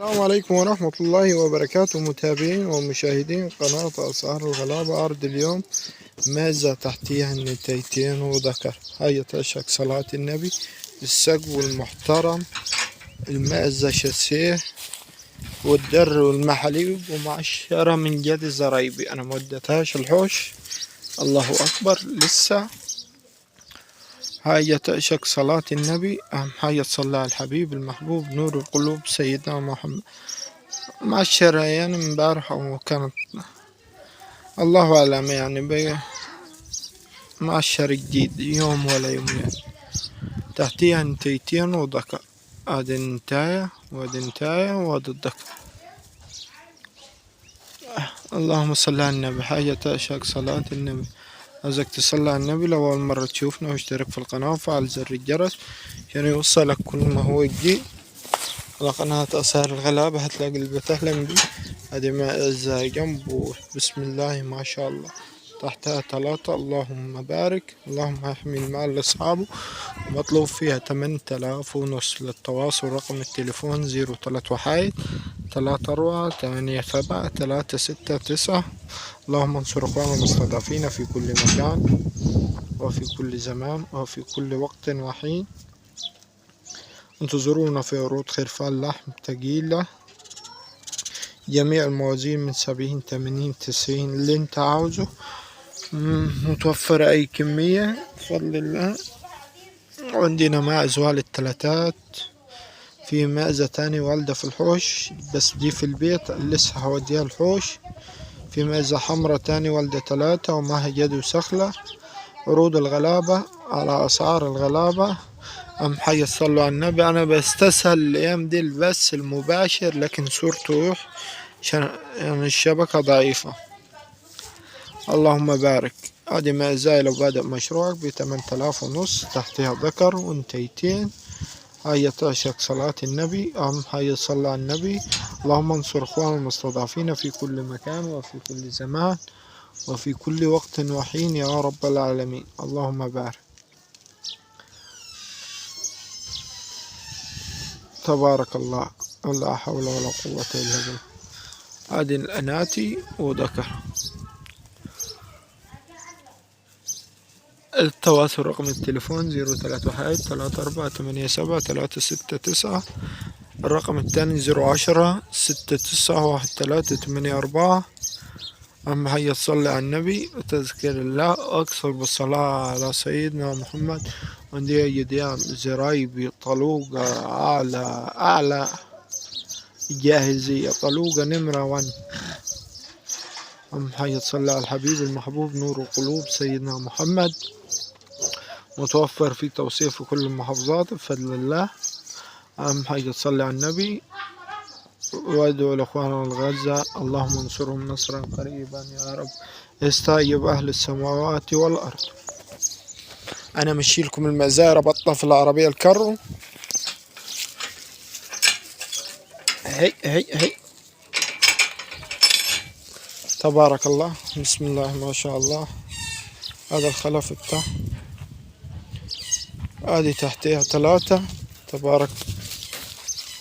السلام عليكم ورحمة الله وبركاته، متابعين ومشاهدين قناة أسعار الغلابة. عرض اليوم ماذا تحتيها النتايتين وذكر. هيا تشك صلاة النبي، السقو المحترم، المأزة شاسيه والدر والمحاليب ومعشرة من جد زرايبي. أنا مودتهاش الحوش. الله أكبر لسه. هيا تشك صلاة النبي. أهم حاجة تصلي على الحبيب المحبوب نور القلوب سيدنا محمد. مع الشرايين امبارح وكانت الله أعلم يعني مع الشر جديد يوم ولا يومين. تحتيها نتيتين وذكر. ادي النتاية وادي النتاية وادي الذكر. اللهم صل على النبي. حاجة تعشق صلاة النبي. عايزك تصلي على النبي لو أول مرة تشوفنا، واشترك في القناة وفعل زر الجرس عشان يوصلك كل ما هو جديد على قناة أسعار الغلابة. هتلاقي البتهلم دي ادي مأزة جنبه بسم الله ما شاء الله. تحتها 3 اللهم بارك. اللهم احمي المال لأصحابه. مطلوب فيها 8000 ونص. للتواصل رقم التليفون 03 34 87 369. اللهم انصر اخواننا المستضعفين في كل مكان وفي كل زمان وفي كل وقت وحين. انتظرونا في عروض خرفان لحم تقيلة، جميع الموازين من 70 80 90 اللي انت عاوزه. متوفرة اي كمية بفضل الله. عندنا ماعز والد 3. في مائزة تاني والدة في الحوش بس دي في البيت لسه هوديها الحوش. في مائزة حمرة تاني والدة 3 ومعها جد وسخلة. عروض الغلابة على أسعار الغلابة. أهم حاجة صلوا على النبي. أنا بستسهل الأيام دي البث المباشر لكن صورته وضوح عشان يعني الشبكة ضعيفة. اللهم بارك. ادي مأزاي لو بادئ مشروعك ب8000 ونص. تحتها ذكر وانتيتين. هيا تعشق صلاة النبي. أهم حاجة صلى على النبي. اللهم انصر اخواننا المستضعفين في كل مكان وفي كل زمان وفي كل وقت وحين يا رب العالمين. اللهم بارك. تبارك الله. لا حول ولا قوة إلا بالله. ادي الأناتي وذكر. التواصل رقم التليفون 03 34 87 369. الرقم الثاني 010 6913 أهم حاجة تصلي على النبي وتذكر الله وأكثر بالصلاة على سيدنا محمد. عندي جديان زرايبي طلوقة أعلى جاهزية. طلوقة نمرة 1. أهم حاجة تصلي على الحبيب المحبوب نور القلوب سيدنا محمد. متوفر في توصيف في كل المحافظات بفضل الله. أهم حاجة تصلي على النبي وادعو لأخواننا الغزة. اللهم انصرهم نصرا قريبا يا رب. استعجب أهل السماوات والأرض. أنا مشي لكم المزايا ربطنا في العربية الكرو. هي تبارك الله بسم الله ما شاء الله. هذا الخلف بتاع ادي تحتها 3 تبارك.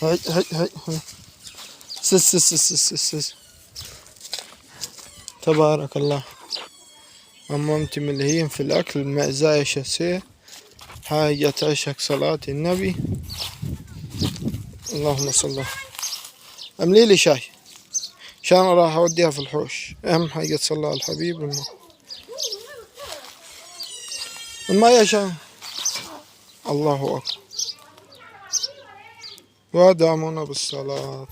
هي سس تبارك الله. أمامتي ملهين في الأكل. مأزايا شاسيه. حاجة تعشق صلاة النبي. اللهم صل. أملي لي شاي عشان راح أوديها في الحوش. أهم حاجة تصلي على الحبيب. الماء يا شاي. الله أكبر. ودعمونا بالصلاة.